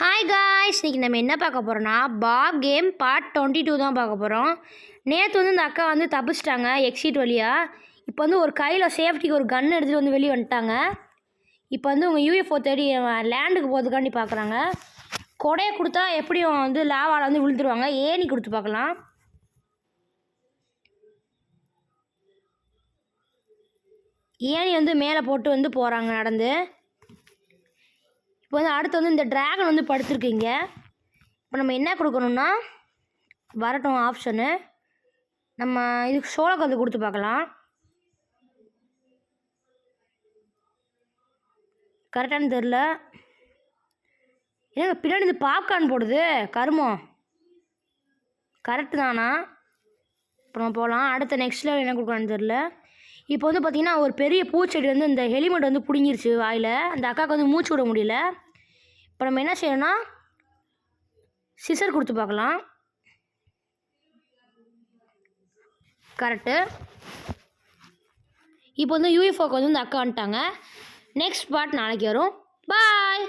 Hi guys, இன்றைக்கி நம்ம என்ன பார்க்க போகிறோன்னா பாப் கேம் பார்ட் 22 தான் பார்க்க போகிறோம். நேற்று இந்த அக்கா தப்பிச்சிட்டாங்க எக்ஸிட் வழியாக. இப்போ ஒரு கையில் சேஃப்டிக்கு ஒரு கன் எடுத்துகிட்டு வெளியே வந்துட்டாங்க. இப்போ உங்கள் யூஎஃப்ஓ தேடி லேண்டுக்கு போகிறதுக்காண்டி பார்க்குறாங்க. கொடையை கொடுத்தா எப்படியும் லாவால் விழுந்துருவாங்க. ஏணி கொடுத்து பார்க்கலாம். ஏணி மேலே போட்டு போகிறாங்க நடந்து. இப்போ அடுத்து இந்த ட்ராகன் படுத்துருக்கீங்க. இப்போ நம்ம என்ன கொடுக்கணும்னா வரட்டும் ஆப்ஷனு. நம்ம இதுக்கு சோளக்கது கொடுத்து பார்க்கலாம். கரெக்டானு தெரில. ஏங்க பின்னாடி இந்த பாப்கார்ன் போடுது கருமம். கரெக்டு தானா? இப்போ நம்ம போகலாம். அடுத்த நெக்ஸ்ட் லெவல் என்ன கொடுக்கலான்னு தெரில. இப்போ பார்த்திங்கன்னா ஒரு பெரிய பூச்செடி இந்த ஹெலிமெட் பிடுங்கிருச்சு வாயில். அந்த அக்காவுக்கு மூச்சு விட முடியல. இப்போ நம்ம என்ன செய்யணும்னா சிசர் கொடுத்து பார்க்கலாம். கரெக்டு. இப்போ யூஎஃப்ஓக்கு இந்த அக்கா வந்துட்டாங்க. நெக்ஸ்ட் பார்ட் நாளைக்கு வரும். பாய்.